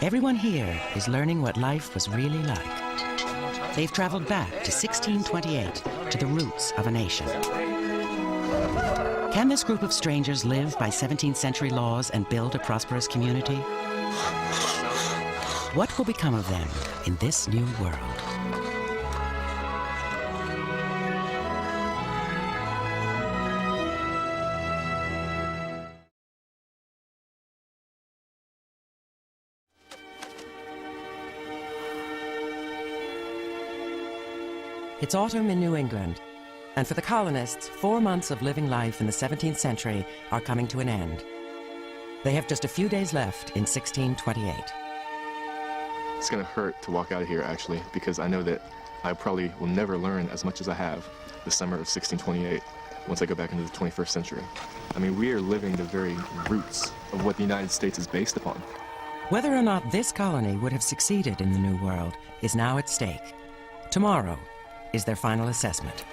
Everyone here is learning what life was really like. They've traveled back to 1628, to the roots of a nation. Can this group of strangers live by 17th century laws and build a prosperous community? What will become of them in this new world? It's autumn in New England, and for the colonists, 4 months of living life in the 17th century are coming to an end. They have just a few days left in 1628. It's gonna hurt to walk out of here, actually, because I know that I probably will never learn as much as I have the summer of 1628 once I go back into the 21st century. I mean, we are living the very roots of what the United States is based upon. Whether or not this colony would have succeeded in the New World is now at stake. Tomorrow is their final assessment.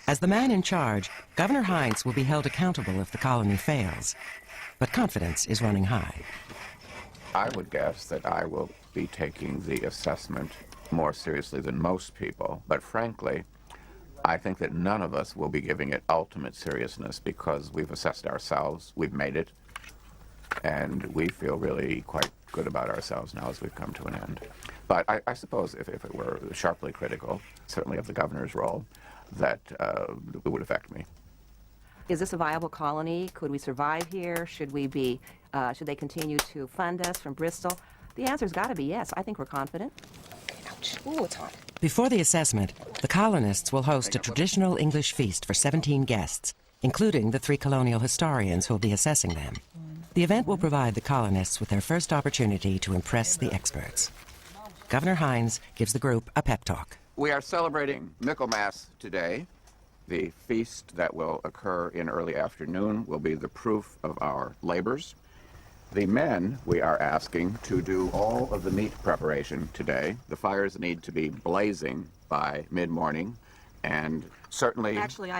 As the man in charge, Governor Hines will be held accountable if the colony fails. But confidence is running high. I would guess that I will be taking the assessment more seriously than most people, but frankly, I think that none of us will be giving it ultimate seriousness because we've assessed ourselves, we've made it, and we feel really quite good about ourselves now as we've come to an end. But I suppose if it were sharply critical, certainly of the governor's role, that it would affect me. Is this a viable colony? Could we survive here? Should we be, should they continue to fund us from Bristol? The answer's got to be yes. I think we're confident. Ouch. Ooh, it's hot. Before the assessment, the colonists will host a traditional English feast for 17 guests, including the 3 colonial historians who will be assessing them. The event will provide the colonists with their first opportunity to impress the experts. Governor Hines gives the group a pep talk. We are celebrating Michaelmas today. The feast that will occur in early afternoon will be the proof of our labors. The men, we are asking to do all of the meat preparation today. The fires need to be blazing by mid-morning, and certainly... Actually,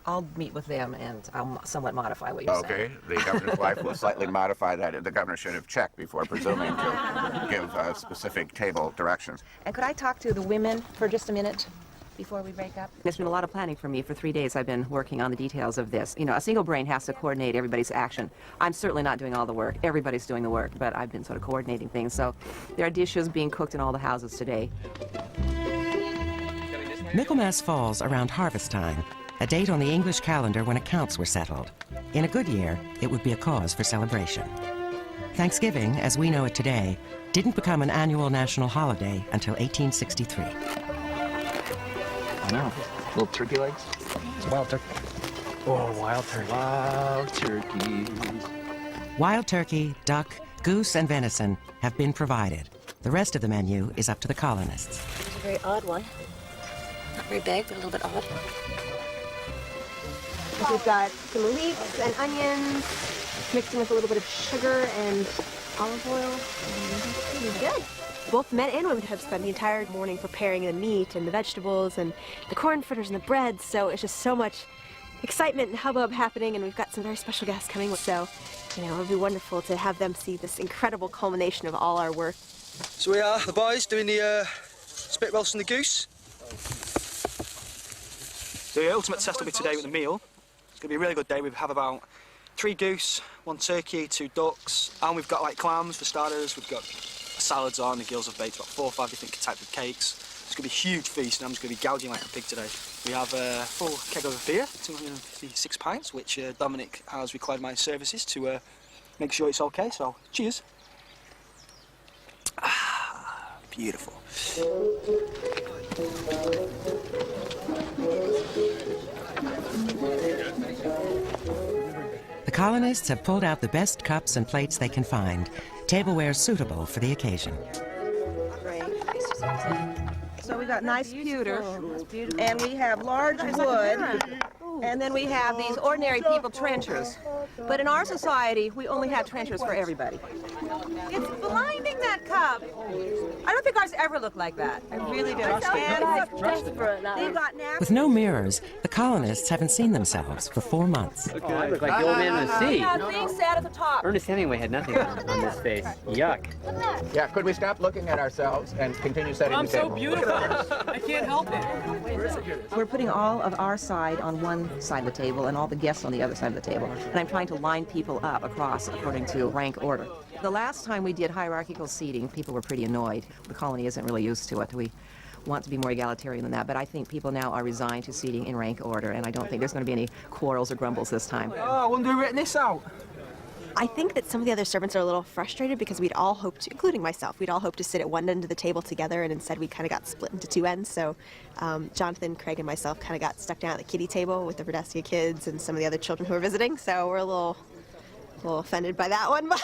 I'll meet with them, and I'll somewhat modify what you're saying. Okay, the governor's wife will slightly modify that. The governor should have checked before presuming to give specific table directions. And could I talk to the women for just a minute before we break up? There's been a lot of planning for me. For 3 days I've been working on the details of this. You know, a single brain has to coordinate everybody's action. I'm certainly not doing all the work. Everybody's doing the work, but I've been sort of coordinating things. So there are dishes being cooked in all the houses today. Michaelmas falls around harvest time, a date on the English calendar when accounts were settled. In a good year, it would be a cause for celebration. Thanksgiving, as we know it today, didn't become an annual national holiday until 1863. I know. Little turkey legs. It's a wild turkey. Oh, wild turkey. Wild turkeys. Wild turkey, duck, goose, and venison have been provided. The rest of the menu is up to the colonists. It's a very odd one. Not very big, but a little bit odd. We've got some leeks and onions, mixed in with a little bit of sugar and olive oil. It's good. Both men and women have spent the entire morning preparing the meat and the vegetables and the corn fritters and the bread, so it's just so much excitement and hubbub happening, and we've got some very special guests coming, so, you know, it would be wonderful to have them see this incredible culmination of all our work. So we are, the boys, doing the spit roast and the goose. The ultimate test will be today with the meal. It's going to be a really good day. We have about 3 goose, 1 turkey, 2 ducks, and we've got like clams for starters. We've got salads on, the girls have baked about 4 or 5 different types of cakes. It's going to be a huge feast, and I'm just going to be gouging like a pig today. We have a full keg of beer, 256 pints, which Dominic has required my services to make sure it's okay, so cheers. Ah, beautiful. The colonists have pulled out the best cups and plates they can find, tableware suitable for the occasion. So we got nice pewter, and we have large wood, and then we have these ordinary people trenchers. But in our society, we only have trenchers for everybody. It's blinding, that cup. I don't think ours ever look like that. I really do. With no mirrors, the colonists haven't seen themselves for 4 months. Oh, I look like the old man on the sea. Yeah, things sat at the top. Ernest Hemingway had nothing on this face. Yuck. Yeah, could we stop looking at ourselves and continue setting the table? Beautiful. I can't help it. We're putting all of our side on one side of the table and all the guests on the other side of the table. And I'm trying to line people up across according to rank order. The last time we did hierarchical seating, people were pretty annoyed. The colony isn't really used to it. We want to be more egalitarian than that, but I think people now are resigned to seating in rank order, and I don't think there's going to be any quarrels or grumbles this time. Oh, I wonder who written this out. I think that some of the other servants are a little frustrated because we'd all hoped to, including myself, we'd all hoped to sit at one end of the table together, and instead we kind of got split into two ends. So Jonathan, Craig, and myself kind of got stuck down at the kiddie table with the Verdestia kids and some of the other children who were visiting. So we're a little offended by that one, but...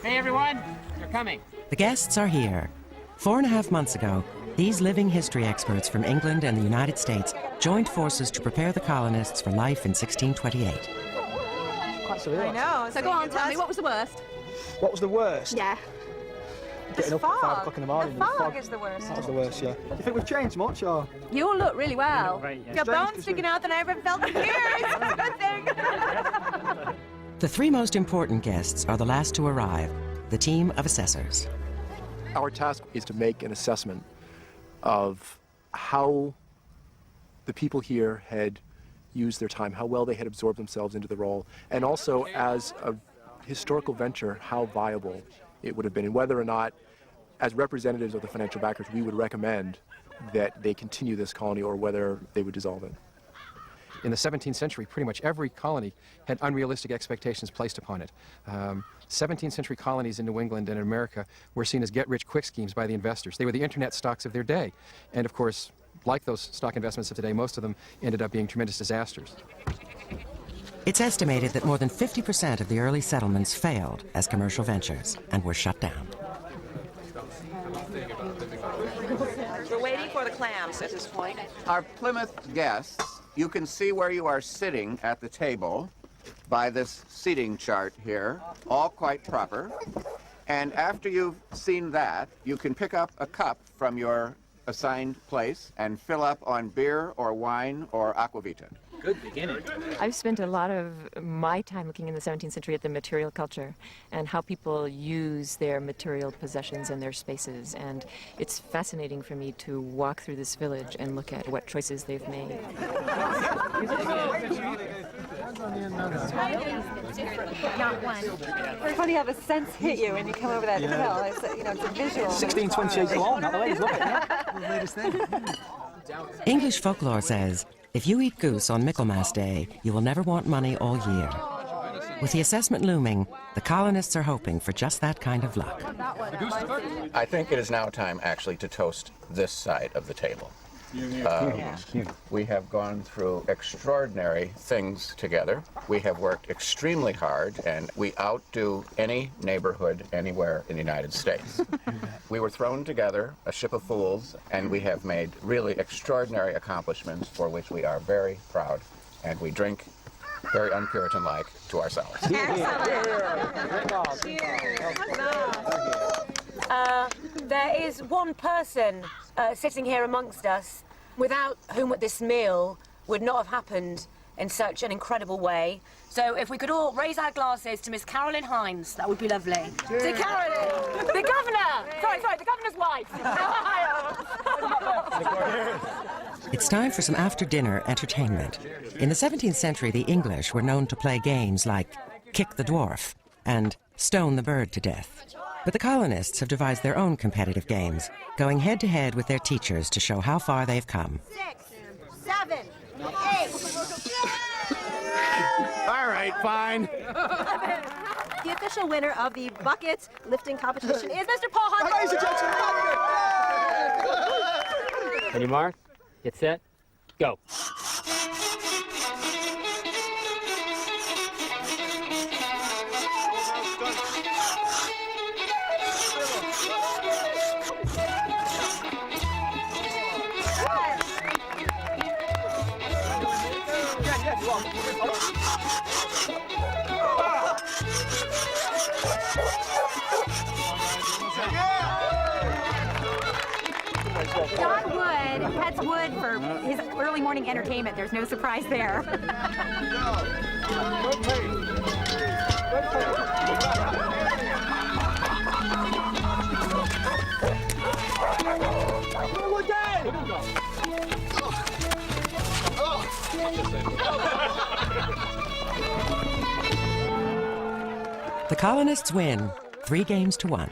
Hey, everyone. They're coming. The guests are here. 4.5 months ago, these living history experts from England and the United States joined forces to prepare the colonists for life in 1628. I know. So go on, tell me, what was the worst? What was the worst? Yeah. Getting up at 5 o'clock in the morning. The fog is the worst. That was the worst, yeah. Do you think we've changed much, or? You all look really well. Right, yeah. Your bones sticking out than I ever felt in years. It's a good thing. The 3 most important guests are the last to arrive, the team of assessors. Our task is to make an assessment of how the people here had used their time, how well they had absorbed themselves into the role, and also as a historical venture, how viable it would have been, and whether or not, as representatives of the financial backers, we would recommend that they continue this colony or whether they would dissolve it. In the 17th century, pretty much every colony had unrealistic expectations placed upon it. 17th century colonies in New England and in America were seen as get-rich-quick schemes by the investors. They were the internet stocks of their day. And of course, like those stock investments of today, most of them ended up being tremendous disasters. It's estimated that more than 50% of the early settlements failed as commercial ventures and were shut down. We're waiting for the clams at this point. Our Plymouth guests, you can see where you are sitting at the table by this seating chart here, all quite proper. And after you've seen that, you can pick up a cup from your assigned place and fill up on beer or wine or aquavita. Good beginning. I've spent a lot of my time looking in the 17th century at the material culture and how people use their material possessions and their spaces. And it's fascinating for me to walk through this village and look at what choices they've made. Not one. It's funny how the sense hit you when you come over that hill. It's a visual. 1628 Cologne, not the ladies love it, yeah? The latest thing. English folklore says, if you eat goose on Michaelmas Day, you will never want money all year. With the assessment looming, the colonists are hoping for just that kind of luck. I think it is now time actually to toast this side of the table. We have gone through extraordinary things together. We have worked extremely hard, and we outdo any neighborhood anywhere in the United States. We were thrown together, a ship of fools, and we have made really extraordinary accomplishments for which we are very proud, and we drink very un-Puritan-like to ourselves. There is one person sitting here amongst us without whom this meal would not have happened in such an incredible way. So if we could all raise our glasses to Miss Carolyn Hines, that would be lovely. To Carolyn, the governor! Sorry, the governor's wife. It's time for some after-dinner entertainment. In the 17th century, the English were known to play games like Kick the Dwarf and Stone the Bird to Death. But the colonists have devised their own competitive games, going head-to-head with their teachers to show how far they've come. 6, 7, 8. All right, fine. The official winner of the bucket lifting competition is Mr. Paul Hunt. Ladies and gentlemen! On your mark, get set, go. Don Wood cuts wood for his early morning entertainment. There's no surprise there. The colonists win 3 games to 1.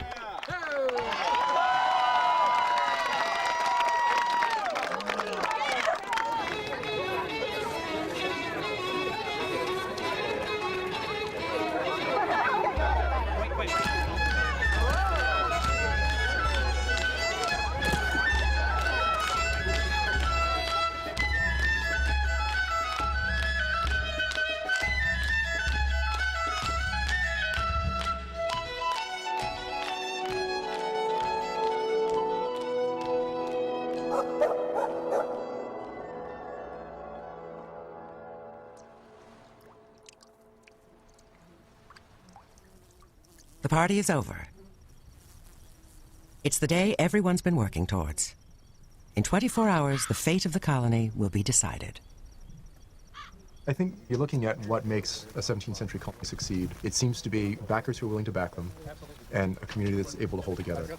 The party is over. It's the day everyone's been working towards. In 24 hours, the fate of the colony will be decided. I think you're looking at what makes a 17th century colony succeed. It seems to be backers who are willing to back them and a community that's able to hold together.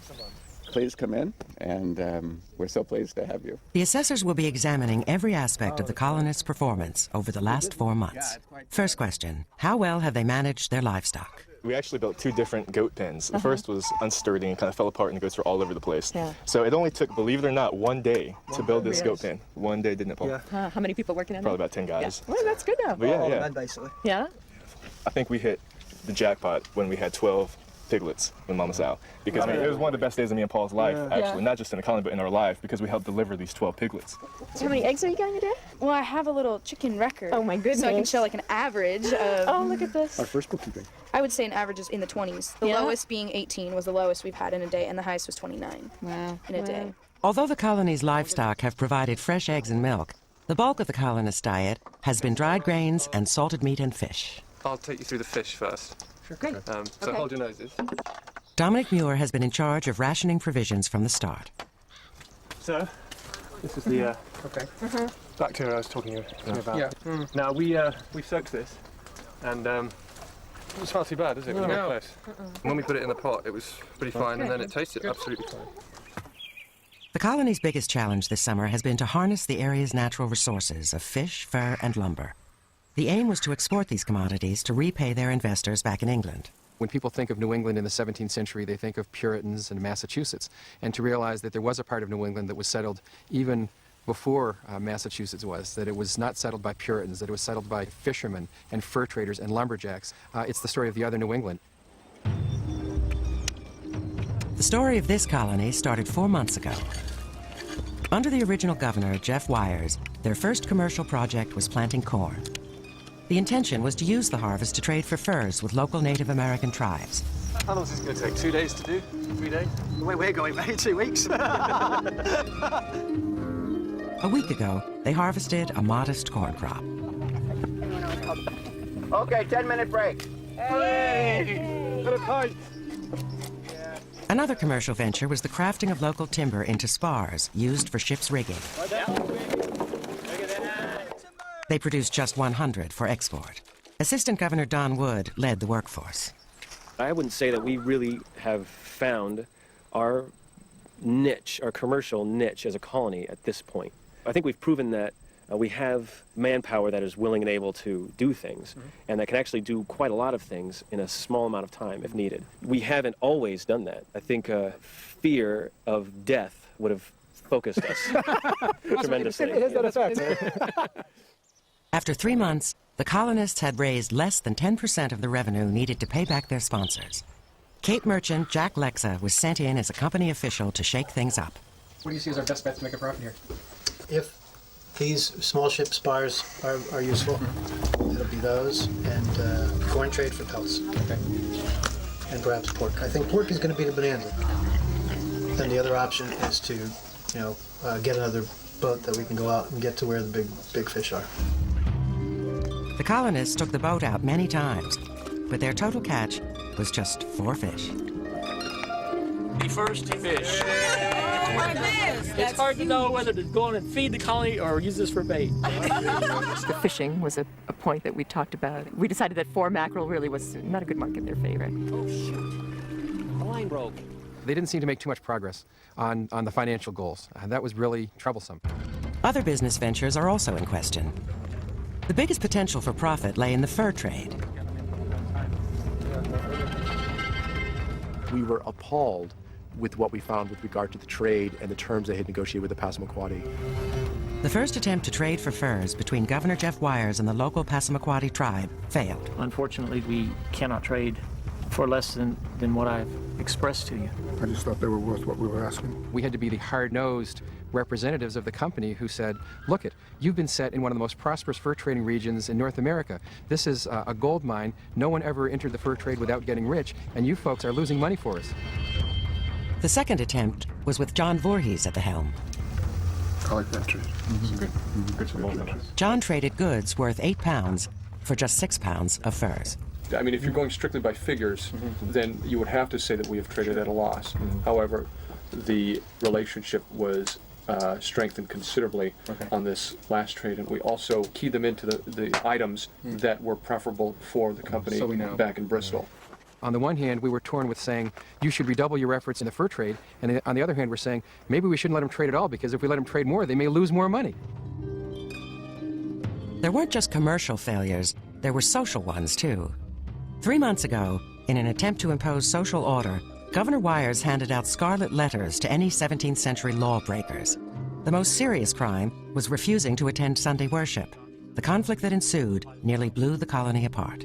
Please come in, and we're so pleased to have you. The assessors will be examining every aspect of the colonists' performance over the last 4 months. First question, how well have they managed their livestock? We actually built 2 different goat pens. The first was unsturdy and kind of fell apart, and the goats were all over the place. Yeah. So it only took, believe it or not, 1 day to build this goat pen. 1 day, didn't it, Paul? Yeah. How many people working on it? Probably about 10 guys. Yeah. Well, that's good though. But yeah. Basically. Yeah? I think we hit the jackpot when we had 12 piglets with Mama Sal. Because it was one of the best days of me and Paul's life, actually. Not just in the colony, but in our life, because we helped deliver these 12 piglets. So how many eggs are you getting a day? Well, I have a little chicken record. Oh my goodness. So I can show like an average of... Oh, look at this. Our first bookkeeping. I would say an average is in the 20s. The lowest being 18 was the lowest we've had in a day, and the highest was 29 in a day. Although the colony's livestock have provided fresh eggs and milk, the bulk of the colonists' diet has been dried grains and salted meat and fish. I'll take you through the fish first. Sure. Great. So hold your noses. Dominic Muir has been in charge of rationing provisions from the start. So, this is the bacteria I was talking to you about. Yeah. Now, we soaked this, and it doesn't smell too bad, does it? When you get close. When we put it in the pot, it was pretty fine, and then it tasted absolutely fine. The colony's biggest challenge this summer has been to harness the area's natural resources of fish, fur, and lumber. The aim was to export these commodities to repay their investors back in England. When people think of New England in the 17th century, they think of Puritans and Massachusetts. And to realize that there was a part of New England that was settled even before Massachusetts was, that it was not settled by Puritans, that it was settled by fishermen and fur traders and lumberjacks. It's the story of the other New England. The story of this colony started 4 months ago. Under the original governor, Jeff Wires, their first commercial project was planting corn. The intention was to use the harvest to trade for furs with local Native American tribes. How long is this going to take? 2 days to do? 3 days? The way we're going, mate, 2 weeks. A week ago, they harvested a modest corn crop. Okay, 10-minute break. Hey! Got a pint! Another commercial venture was the crafting of local timber into spars used for ships' rigging. They produced just 100 for export. Assistant Governor Don Wood led the workforce. I wouldn't say that we really have found our niche, our commercial niche as a colony at this point. I think we've proven that we have manpower that is willing and able to do things, and that can actually do quite a lot of things in a small amount of time if needed. We haven't always done that. I think fear of death would have focused us tremendously. It has that effect. After 3 months, the colonists had raised less than 10% of the revenue needed to pay back their sponsors. Cape merchant Jack Lexa was sent in as a company official to shake things up. What do you see as our best bet to make a profit here? If these small ship spars are useful, it'll be those and corn trade for pelts. Okay. And perhaps pork. I think pork is going to be the bonanza. Then the other option is to, get another boat that we can go out and get to where the big fish are. The colonists took the boat out many times, but their total catch was just 4 fish. The first fish. It's hard to know whether to go on and feed the colony or use this for bait. The fishing was a point that we talked about. We decided that 4 mackerel really was not a good market, their favorite. Oh, shoot. The line broke. They didn't seem to make too much progress on the financial goals. That was really troublesome. Other business ventures are also in question. The biggest potential for profit lay in the fur trade. We were appalled with what we found with regard to the trade and the terms they had negotiated with the Passamaquoddy. The first attempt to trade for furs between Governor Jeff Wires and the local Passamaquoddy tribe failed. Unfortunately, we cannot trade for less than what I've expressed to you. I just thought they were worth what we were asking. We had to be the hard-nosed representatives of the company who said, look it, you've been set in one of the most prosperous fur trading regions in North America. This is a gold mine. No one ever entered the fur trade without getting rich, and you folks are losing money for us. The second attempt was with John Voorhees at the helm. I like that trade. It's a good trade. John traded goods worth 8 pounds for just 6 pounds of furs. I mean, if you're going strictly by figures, then you would have to say that we have traded at a loss. However, the relationship was strengthened considerably on this last trade, and we also keyed them into the items that were preferable for the company back in Bristol. On the one hand, we were torn with saying, you should redouble your efforts in the fur trade, and on the other hand, we're saying, maybe we shouldn't let them trade at all, because if we let them trade more, they may lose more money. There weren't just commercial failures, there were social ones, too. 3 months ago, in an attempt to impose social order, Governor Wires handed out scarlet letters to any 17th century lawbreakers. The most serious crime was refusing to attend Sunday worship. The conflict that ensued nearly blew the colony apart.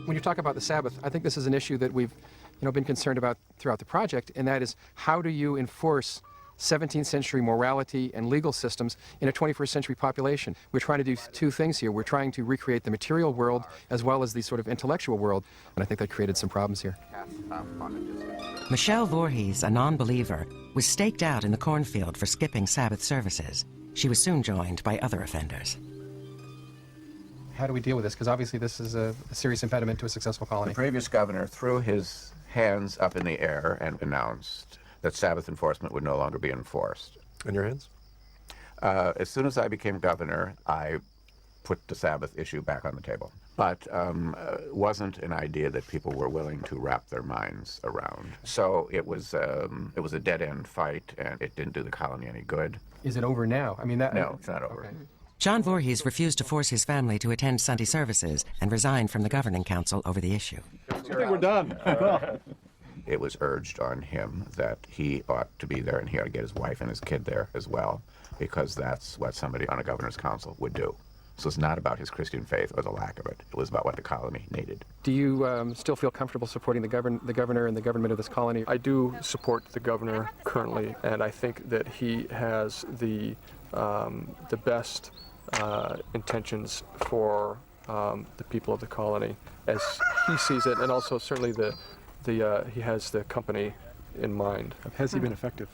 When you talk about the Sabbath, I think this is an issue that we've been concerned about throughout the project, and that is, how do you enforce 17th century morality and legal systems in a 21st century population? We're trying to do 2 things here. We're trying to recreate the material world as well as the sort of intellectual world, and I think that created some problems here. Michelle Voorhees, a non-believer, was staked out in the cornfield for skipping Sabbath services. She was soon joined by other offenders. How do we deal with this? Because obviously this is a serious impediment to a successful colony. The previous governor threw his hands up in the air and announced that Sabbath enforcement would no longer be enforced. In your hands? As soon as I became governor, I put the Sabbath issue back on the table. But wasn't an idea that people were willing to wrap their minds around. So it was a dead-end fight, and it didn't do the colony any good. Is it over now? I mean, that... No, it's not over. Okay. John Voorhees refused to force his family to attend Sunday services and resigned from the governing council over the issue. I think we're done. It was urged on him that he ought to be there and he ought to get his wife and his kid there as well, because that's what somebody on a governor's council would do. So it's not about his Christian faith or the lack of it. It was about what the colony needed. Do you still feel comfortable supporting the governor and the government of this colony? I do support the governor currently, and I think that he has the best intentions for the people of the colony as he sees it, and also certainly he has the company in mind. Has he been effective?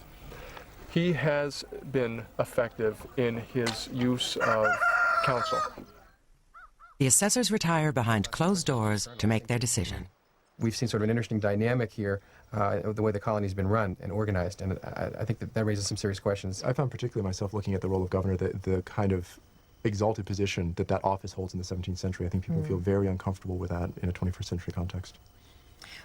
He has been effective in his use of counsel. The assessors retire behind closed doors to make their decision. We've seen sort of an interesting dynamic here, the way the colony's been run and organized, and I think that raises some serious questions. I found particularly myself looking at the role of governor, the kind of exalted position that office holds in the 17th century. I think people feel very uncomfortable with that in a 21st century context.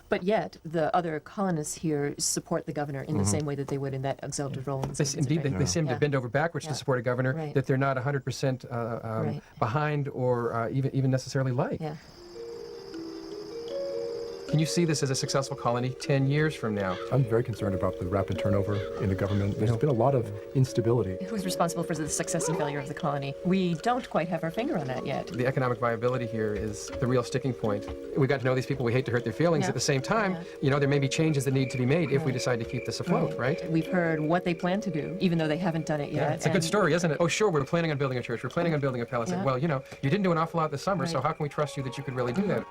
But yet, the other colonists here support the governor in the same way that they would in that exalted role. Indeed, they seem to bend over backwards to support a governor that they're not 100% behind or even necessarily like. Yeah. Can you see this as a successful colony 10 years from now? I'm very concerned about the rapid turnover in the government. There's been a lot of instability. Who's responsible for the success and failure of the colony? We don't quite have our finger on that yet. The economic viability here is the real sticking point. We got to know these people. We hate to hurt their feelings. At the same time, there may be changes that need to be made if we decide to keep this afloat, right? We've heard what they plan to do, even though they haven't done it yet. Yeah, it's a good story, isn't it? Oh, sure, we're planning on building a church. We're planning on building a palace. Well, you didn't do an awful lot this summer, so how can we trust you that you could really do that?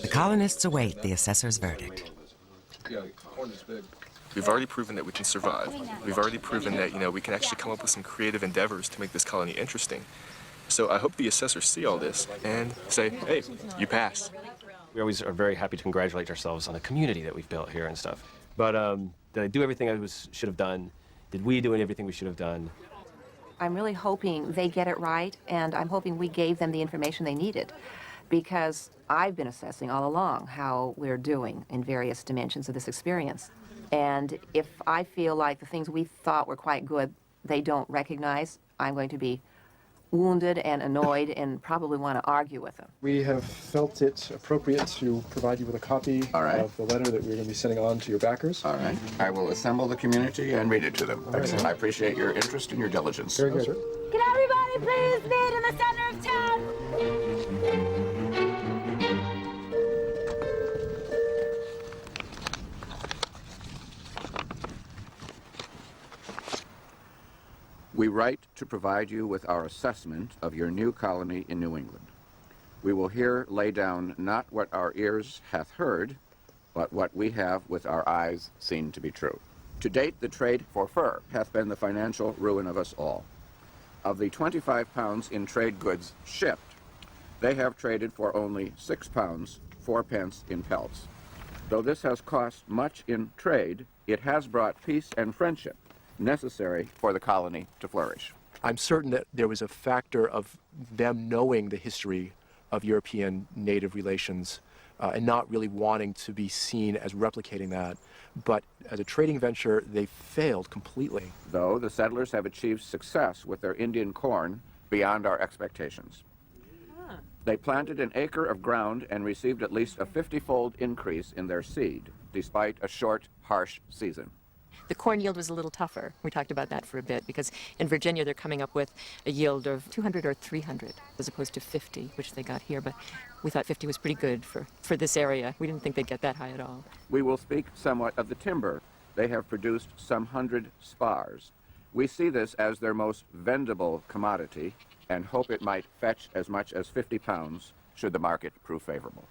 The colonists await the assessor's verdict. Yeah, corn is big. We've already proven that we can survive. We've already proven that, we can actually come up with some creative endeavors to make this colony interesting. So I hope the assessors see all this and say, hey, you pass. We always are very happy to congratulate ourselves on the community that we've built here and stuff. But did I do everything I should have done? Did we do everything we should have done? I'm really hoping they get it right, and I'm hoping we gave them the information they needed, because I've been assessing all along how we're doing in various dimensions of this experience. And if I feel like the things we thought were quite good, they don't recognize, I'm going to be wounded and annoyed and probably want to argue with them. We have felt it appropriate to provide you with a copy of the letter that we're going to be sending on to your backers. All right. I will assemble the community and read it to them. Excellent. I appreciate your interest and your diligence. Very good. Can everybody please meet in the center of town? We write to provide you with our assessment of your new colony in New England. We will here lay down not what our ears hath heard, but what we have with our eyes seen to be true. To date, the trade for fur hath been the financial ruin of us all. Of the 25 pounds in trade goods shipped, they have traded for only 6 pounds, 4 pence in pelts. Though this has cost much in trade, it has brought peace and friendship necessary for the colony to flourish. I'm certain that there was a factor of them knowing the history of European native relations and not really wanting to be seen as replicating that. But as a trading venture, they failed completely. Though the settlers have achieved success with their Indian corn beyond our expectations. They planted an acre of ground and received at least a 50-fold increase in their seed, despite a short, harsh season. The corn yield was a little tougher. We talked about that for a bit, because in Virginia they're coming up with a yield of 200 or 300 as opposed to 50, which they got here, but we thought 50 was pretty good for this area. We didn't think they'd get that high at all. We will speak somewhat of the timber. They have produced some 100 spars. We see this as their most vendible commodity and hope it might fetch as much as 50 pounds should the market prove favorable.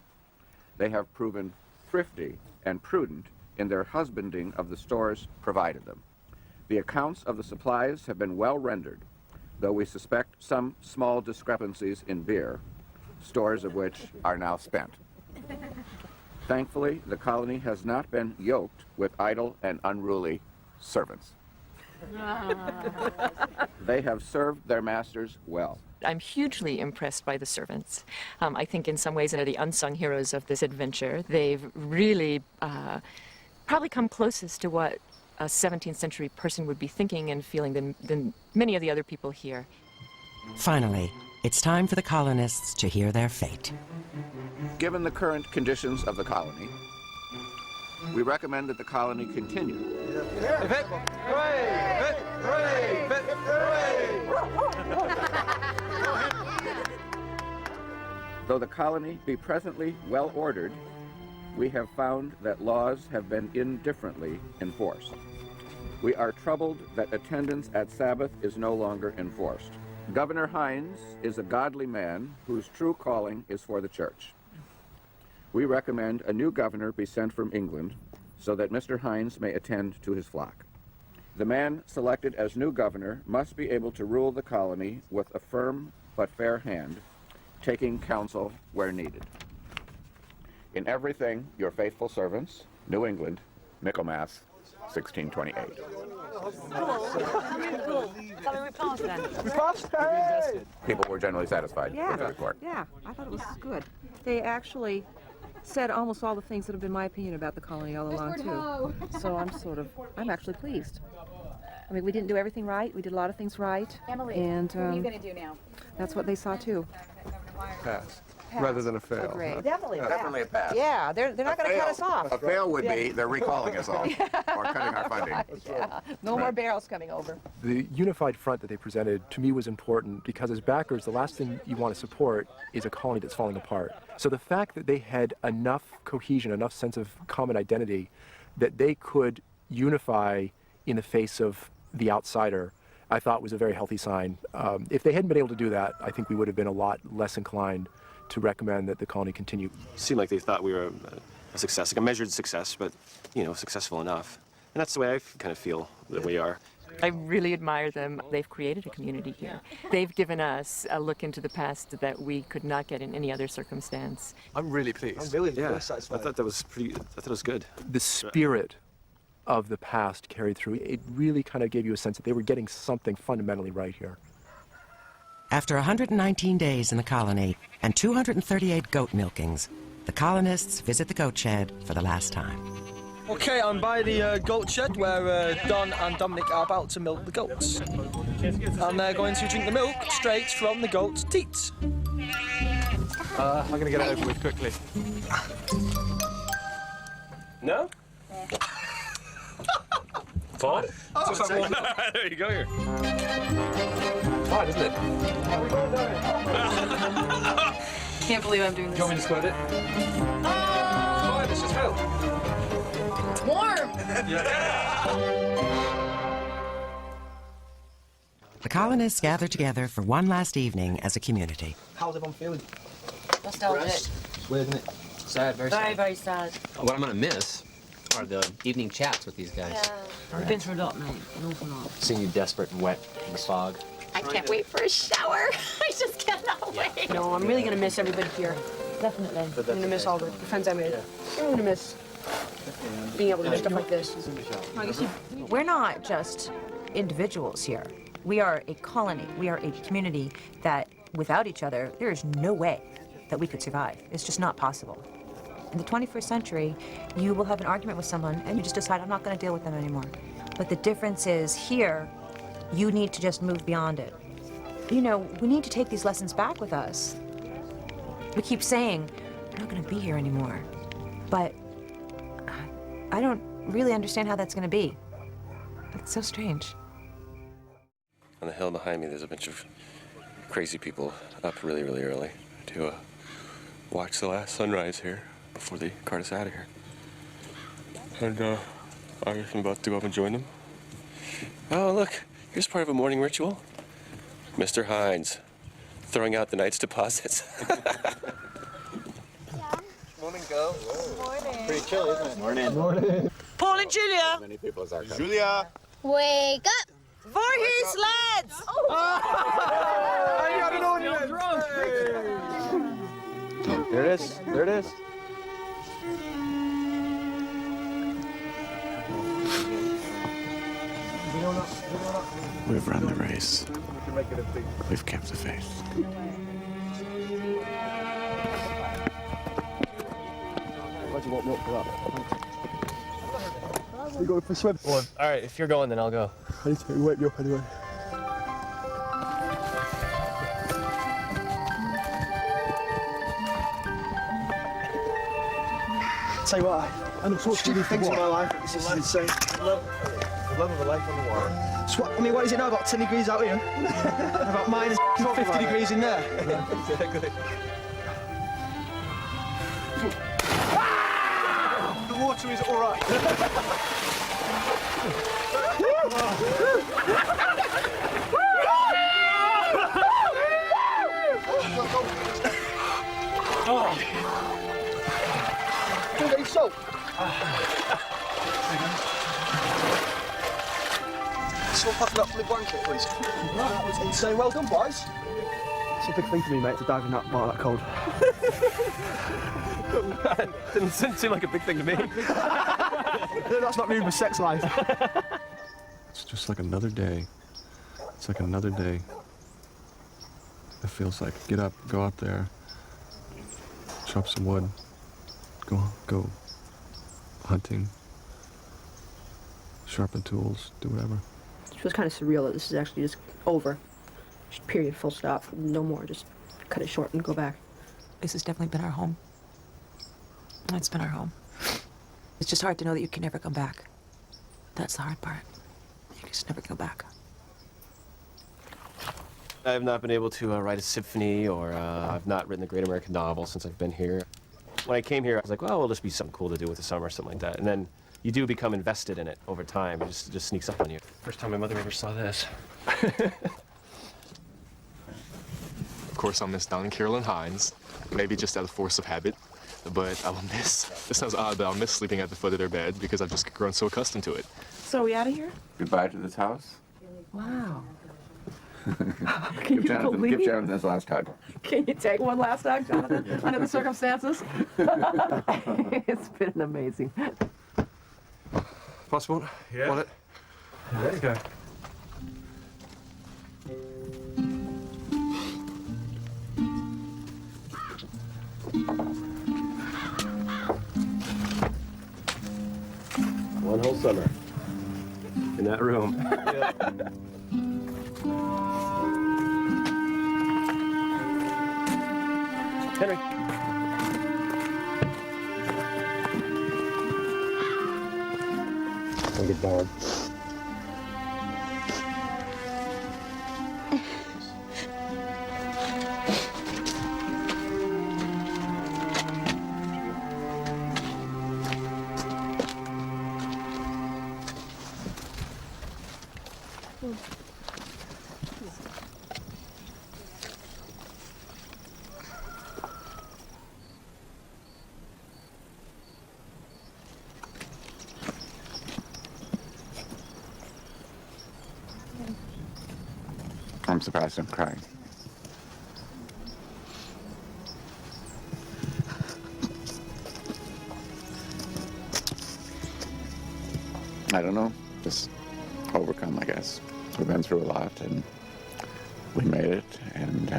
They have proven thrifty and prudent in their husbanding of the stores provided them. The accounts of the supplies have been well rendered, though we suspect some small discrepancies in beer, stores of which are now spent. Thankfully, the colony has not been yoked with idle and unruly servants. They have served their masters well. I'm hugely impressed by the servants. I think in some ways they're the unsung heroes of this adventure. They've really probably come closest to what a 17th century person would be thinking and feeling than many of the other people here. Finally, it's time for the colonists to hear their fate. Given the current conditions of the colony, we recommend that the colony continue. Though the colony be presently well ordered, we have found that laws have been indifferently enforced. We are troubled that attendance at Sabbath is no longer enforced. Governor Hines is a godly man whose true calling is for the church. We recommend a new governor be sent from England so that Mr. Hines may attend to his flock. The man selected as new governor must be able to rule the colony with a firm but fair hand, taking counsel where needed. In everything, your faithful servants, New England, Michaelmas, 1628. We passed. People were generally satisfied with the report. Yeah, I thought it was good. They actually said almost all the things that have been my opinion about the colony all along, too. So I'm actually pleased. I mean, we didn't do everything right. We did a lot of things right. Emily, and, what are you going to do now? That's what they saw, too. Pass. Rather than a fail. Agreed. Definitely a pass. Definitely a pass. Yeah, they're not going to cut us off. A fail would be they're recalling us all or cutting our funding. Yeah. No more barrels coming over. The unified front that they presented to me was important because as backers, the last thing you want to support is a colony that's falling apart. So the fact that they had enough cohesion, enough sense of common identity that they could unify in the face of the outsider, I thought was a very healthy sign. If they hadn't been able to do that, I think we would have been a lot less inclined to recommend that the colony continue. It seemed like they thought we were a success, like a measured success, but, successful enough. And that's the way I kind of feel that we are. I really admire them. They've created a community here. They've given us a look into the past that we could not get in any other circumstance. I'm really pleased. I'm really satisfied. I thought that was good. The spirit of the past carried through. It really kind of gave you a sense that they were getting something fundamentally right here. After 119 days in the colony and 238 goat milkings, the colonists visit the goat shed for the last time. Okay, I'm by the goat shed where Don and Dominic are about to milk the goats. And they're going to drink the milk straight from the goat's teats. I'm going to get it over with quickly. No? Fine? There you go here. Fine, isn't it? Can't believe I'm doing this. Do you want me to squirt it? It's fine, it's just milk. It's warm. The colonists gather together for one last evening as a community. How's everyone feeling? Nostalgic. It's weird, isn't it? Sad, very sad. Very, very sad. What I'm going to miss are the evening chats with these guys. Yeah. We've been through a lot, mate. An awful lot. Seeing you desperate and wet in the fog. I can't wait for a shower. I just cannot wait. No, I'm really going to miss everybody here. Definitely. I'm going to miss all the friends I made. I'm going to miss being able to do stuff like this. We're not just individuals here. We are a colony. We are a community that, without each other, there is no way that we could survive. It's just not possible. In the 21st century, you will have an argument with someone and you just decide, I'm not going to deal with them anymore. But the difference is here, you need to just move beyond it. You know, we need to take these lessons back with us. We keep saying, we're not going to be here anymore. But I don't really understand how that's going to be. It's so strange. On the hill behind me, there's a bunch of crazy people up really, really early to watch the last sunrise here before they cart us out of here. And I guess I'm about to go up and join them. Oh, look, here's part of a morning ritual. Mr. Hines throwing out the night's deposits. Morning, girl. Morning. Pretty chilly, isn't it? Morning. Paul and Julia. Many people as our Julia! Wake up! Voorhees, lads! I got it on you. There it is. There it is. We've run the race. We've kept the faith. Why'd you want milk for that? You going for a swim? Well, all right, if you're going, then I'll go. I need to wake me up anyway. Tell you what, I know so stupid things in my life. This is insane. The love of a life on the water. So what, I mean, what is it now? About 10 degrees out here? About minus 50 degrees in there. Exactly. The water is all right. Can I get any salt? Someone pass me that blue blanket, please. That was insane. Well done, boys. It's a big thing for me, mate, to dive in that water that cold. Didn't seem like a big thing to me. That's not me with my sex life. It's just like another day. It's like another day. It feels like get up, go out there, chop some wood, go hunting, sharpen tools, do whatever. It feels kind of surreal that this is actually just over. Just period, full stop, no more. Just cut it short and go back. This has definitely been our home. It's been our home. It's just hard to know that you can never come back. That's the hard part. You just never go back. I have not been able to write a symphony, or I've not written a great American novel since I've been here. When I came here, I was like, well, it'll just be something cool to do with the summer, something like that. And then you do become invested in it over time. It just sneaks up on you. First time my mother ever saw this. Of course, I'll miss Don and Carolyn Hines, maybe just out of force of habit. but I will miss, this sounds odd, but I'll miss sleeping at the foot of their bed because I've just grown so accustomed to it. So are we out of here? Goodbye to this house. Wow. Give Jonathan his last hug. Can you take one last hug, Jonathan, under the circumstances? It's been amazing. Passport? Yeah. Wallet? Let's go. One whole summer in that room. Henry. Don't get bored. I'm surprised I'm crying. I don't know, just overcome, I guess. We've been through a lot, and we made it, and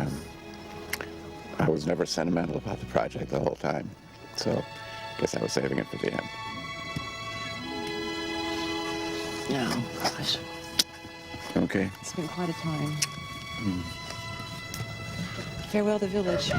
I was never sentimental about the project the whole time, so I guess I was saving it for the end. No, gosh. Okay. It's been quite a time. Farewell the village.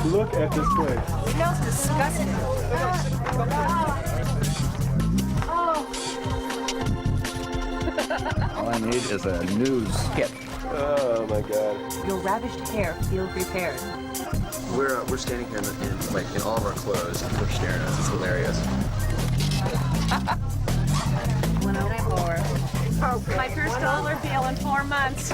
Look at this place. It smells disgusting. All I need is a news skit. Oh my God. Your ravished hair feels repaired. We're standing here in all of our clothes, and they're staring at us. It's hilarious. 104. Oh, my first dollar bill in 4 months.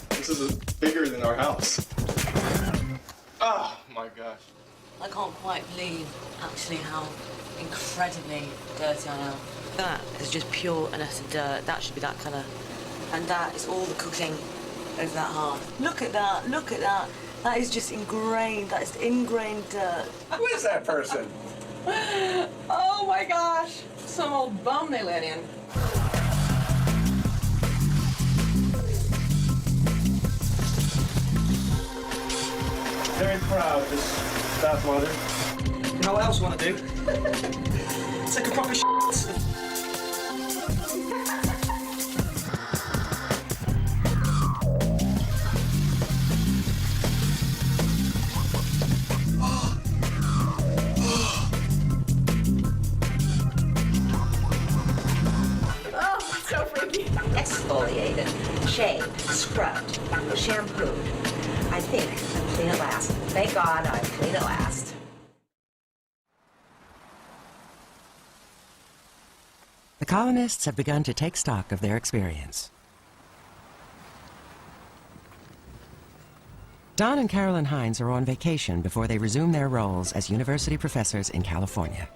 This is bigger than our house. Oh my gosh. I can't quite believe actually how incredibly dirty I am. That is just pure and utter dirt. That should be that colour. And that is all the cooking over that hearth. Look at that, look at that. That is just ingrained, that is ingrained dirt. Who is that person? Oh my gosh! Some old bum they let in. Very proud of this staff mother. You know what else I want to do? Take a proper shit. Exfoliated, shaved, scrubbed, shampooed. I think I'm clean at last. Thank God I'm clean at last. The colonists have begun to take stock of their experience. Don and Carolyn Hines are on vacation before they resume their roles as university professors in California.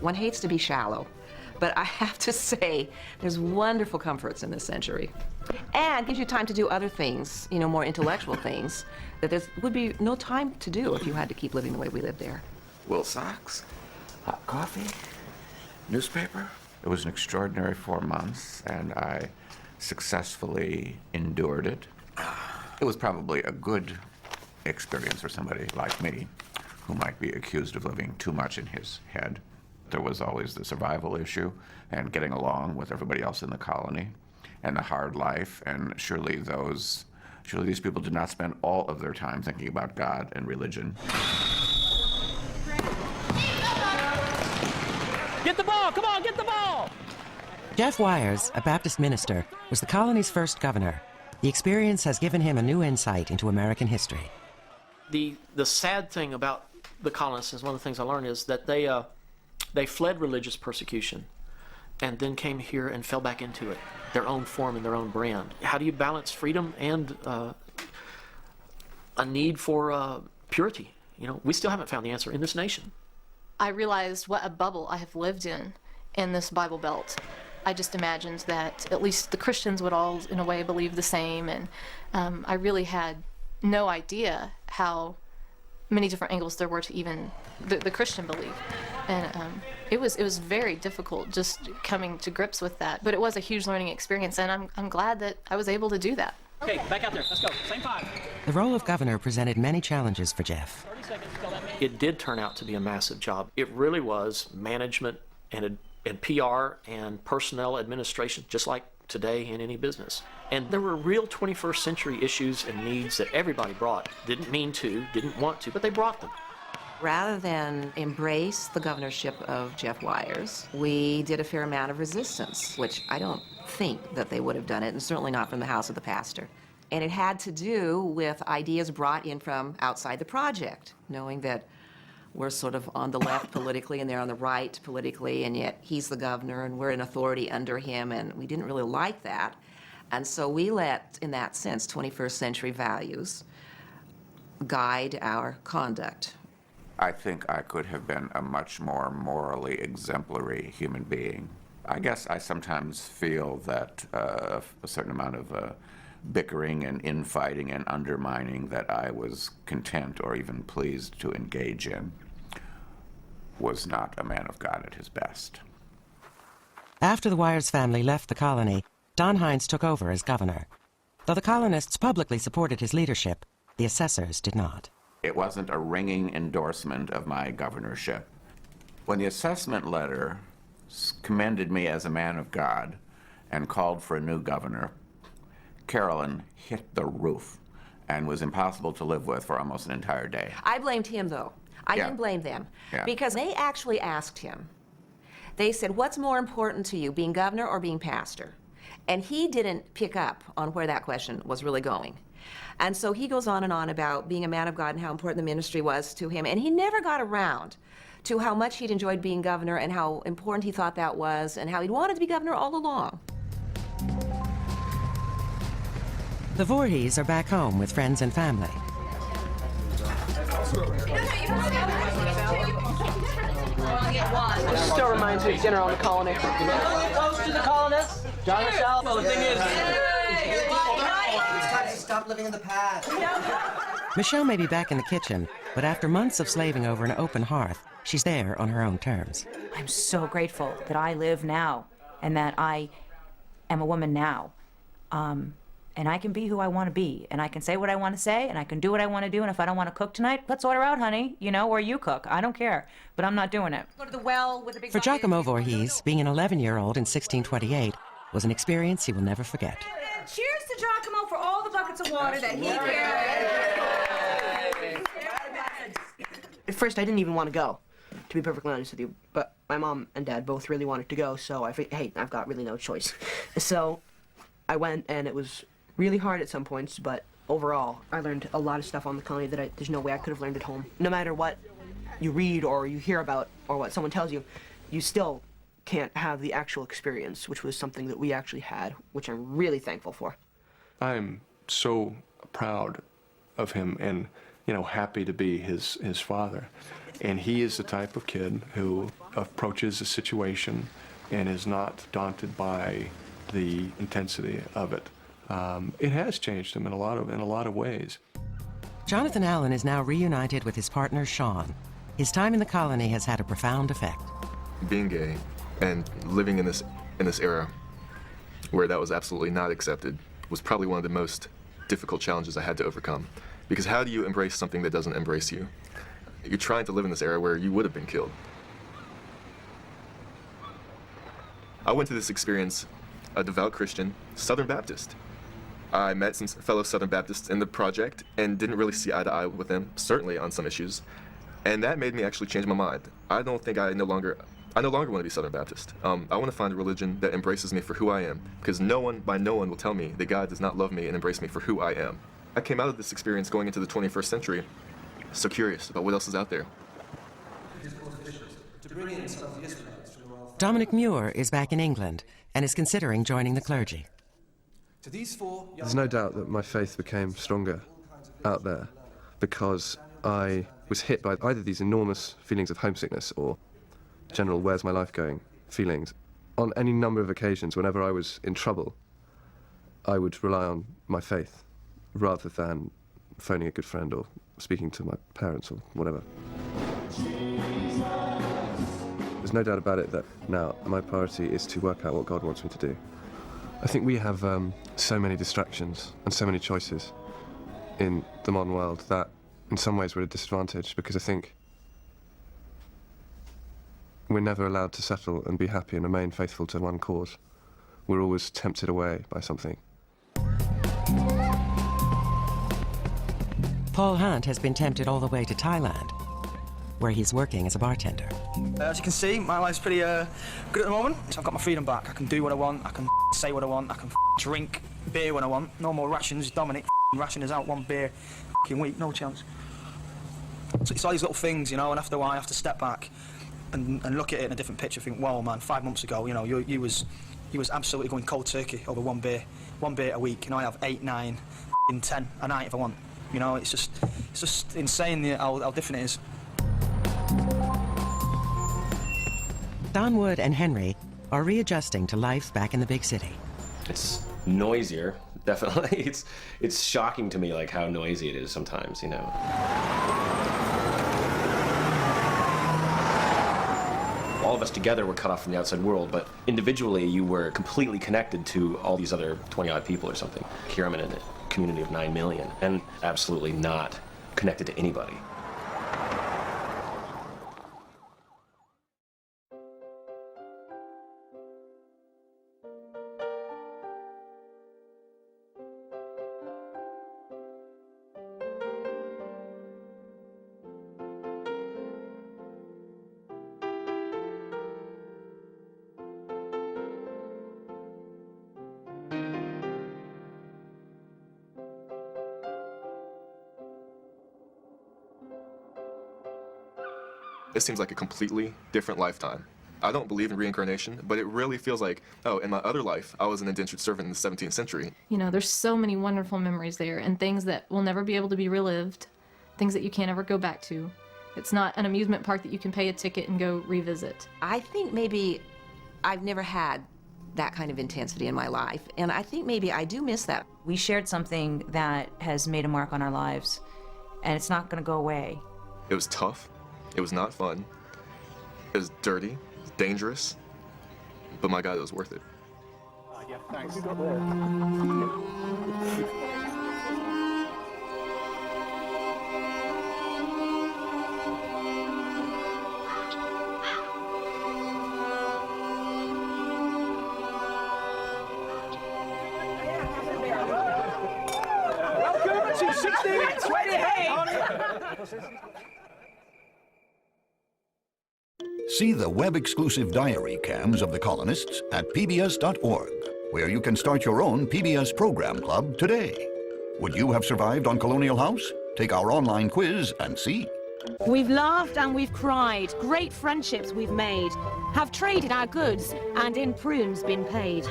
One hates to be shallow, but I have to say there's wonderful comforts in this century. And gives you time to do other things, you know, more intellectual things that there would be no time to do if you had to keep living the way we live there. Wool socks, hot coffee, newspaper. It was an extraordinary 4 months, and I successfully endured it. It was probably a good experience for somebody like me, who might be accused of living too much in his head. There was always the survival issue and getting along with everybody else in the colony and the hard life, and surely these people did not spend all of their time thinking about God and religion. Get the ball! Come on, get the ball! Jeff Wires, a Baptist minister, was the colony's first governor. The experience has given him a new insight into American history. The sad thing about the colonists, is one of the things I learned, is that they fled religious persecution and then came here and fell back into it, their own form and their own brand. How do you balance freedom and a need for purity? You know, we still haven't found the answer in this nation. I realized what a bubble I have lived in this Bible Belt. I just imagined that at least the Christians would all, in a way, believe the same, and I really had no idea how many different angles there were to even the Christian belief. And it was very difficult just coming to grips with that. But it was a huge learning experience, and I'm glad that I was able to do that. Okay, back out there. Let's go. Same time. The role of governor presented many challenges for Jeff. It did turn out to be a massive job. It really was management and PR and personnel administration, just like today in any business. And there were real 21st century issues and needs that everybody brought. Didn't mean to, didn't want to, but they brought them. Rather than embrace the governorship of Jeff Wires, we did a fair amount of resistance, which I don't think that they would have done it, and certainly not from the house of the pastor. And it had to do with ideas brought in from outside the project, knowing that we're sort of on the left politically and they're on the right politically, and yet he's the governor and we're an authority under him, and we didn't really like that. And so we let, in that sense, 21st century values guide our conduct. I think I could have been a much more morally exemplary human being. I guess I sometimes feel that a certain amount of bickering and infighting and undermining that I was content or even pleased to engage in was not a man of God at his best. After the Wires family left the colony, Don Hines took over as governor. Though the colonists publicly supported his leadership, the assessors did not. It wasn't a ringing endorsement of my governorship. When the assessment letter commended me as a man of God and called for a new governor, Carolyn hit the roof and was impossible to live with for almost an entire day. I blamed him, though. I didn't blame them. Because they actually asked him. They said, what's more important to you, being governor or being pastor? And he didn't pick up on where that question was really going. And so he goes on and on about being a man of God and how important the ministry was to him. And he never got around to how much he'd enjoyed being governor and how important he thought that was and how he'd wanted to be governor all along. The Voorhees are back home with friends and family. Still reminds me of dinner on the colony. Toast to the colonists. John yourself. Well, the thing is, it's time to stop living in the past. Michelle may be back in the kitchen, but after months of slaving over an open hearth, she's there on her own terms. I'm so grateful that I live now and that I am a woman now. And I can be who I want to be, and I can say what I want to say, and I can do what I want to do, and if I don't want to cook tonight, let's order out, honey, you know, or you cook. I don't care, but I'm not doing it. Go to the well with a big For Giacomo Voorhees, being an 11-year-old in 1628 was an experience he will never forget. Cheers to Giacomo for all the buckets of water that he carried. At first, I didn't even want to go, to be perfectly honest with you, but my mom and dad both really wanted to go, so I figured, hey, I've got really no choice. So I went, and it was really hard at some points, but overall, I learned a lot of stuff on the colony that there's no way I could have learned at home. No matter what you read or you hear about or what someone tells you, you still can't have the actual experience, which was something that we actually had, which I'm really thankful for. I'm so proud of him and, you know, happy to be his father. And he is the type of kid who approaches a situation and is not daunted by the intensity of it. It has changed him in a lot of ways. Jonathan Allen is now reunited with his partner, Sean. His time in the colony has had a profound effect. Being gay and living in this era where that was absolutely not accepted was probably one of the most difficult challenges I had to overcome. Because how do you embrace something that doesn't embrace you? You're trying to live in this era where you would have been killed. I went to this experience a devout Christian, Southern Baptist. I met some fellow Southern Baptists in the project and didn't really see eye to eye with them, certainly on some issues. And that made me actually change my mind. I no longer want to be Southern Baptist. I want to find a religion that embraces me for who I am, because no one will tell me that God does not love me and embrace me for who I am. I came out of this experience going into the 21st century, so curious about what else is out there. Dominic Muir is back in England and is considering joining the clergy. There's no doubt that my faith became stronger out there because I was hit by either these enormous feelings of homesickness or general where's my life going feelings. On any number of occasions, whenever I was in trouble, I would rely on my faith rather than phoning a good friend or speaking to my parents or whatever. There's no doubt about it that now my priority is to work out what God wants me to do. I think we have so many distractions and so many choices in the modern world that in some ways we're at a disadvantage, because I think we're never allowed to settle and be happy and remain faithful to one cause. We're always tempted away by something. Paul Hunt has been tempted all the way to Thailand, where he's working as a bartender. As you can see, my life's pretty good at the moment. So I've got my freedom back. I can do what I want. I can say what I want. I can drink beer when I want. No more rations. Dominic ration is out 1 beer a week. No chance. So it's all these little things, you know, and after a while I have to step back and look at it in a different picture. Think, whoa, man, 5 months ago, you know, you was absolutely going cold turkey over 1 beer a week. You know, I have 8, 9, 10 a night if I want. You know, it's just insane how different it is. Don Wood and Henry are readjusting to life back in the big city. It's noisier, definitely. It's shocking to me, like, how noisy it is sometimes, you know. All of us together were cut off from the outside world, but individually you were completely connected to all these other 20-odd people or something. Here I'm in a community of 9 million and absolutely not connected to anybody. This seems like a completely different lifetime. I don't believe in reincarnation, but it really feels like, oh, in my other life, I was an indentured servant in the 17th century. You know, there's so many wonderful memories there and things that will never be able to be relived, things that you can't ever go back to. It's not an amusement park that you can pay a ticket and go revisit. I think maybe I've never had that kind of intensity in my life, and I think maybe I do miss that. We shared something that has made a mark on our lives, and it's not going to go away. It was tough. It was not fun. It was dirty, dangerous, but my God, it was worth it. Yeah, thanks. Welcome to 1628. See the web-exclusive diary cams of the colonists at pbs.org, where you can start your own PBS program club today. Would you have survived on Colonial House? Take our online quiz and see. We've laughed and we've cried, great friendships we've made, have traded our goods and in prunes been paid.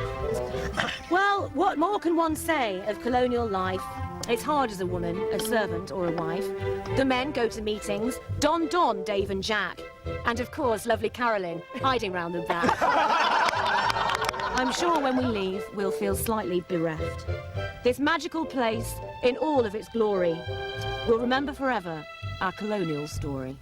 Well, what more can one say of colonial life? It's hard as a woman, a servant or a wife. The men go to meetings, Don, Dave and Jack. And of course, lovely Carolyn, hiding round the back. I'm sure when we leave, we'll feel slightly bereft. This magical place, in all of its glory, will remember forever our colonial story.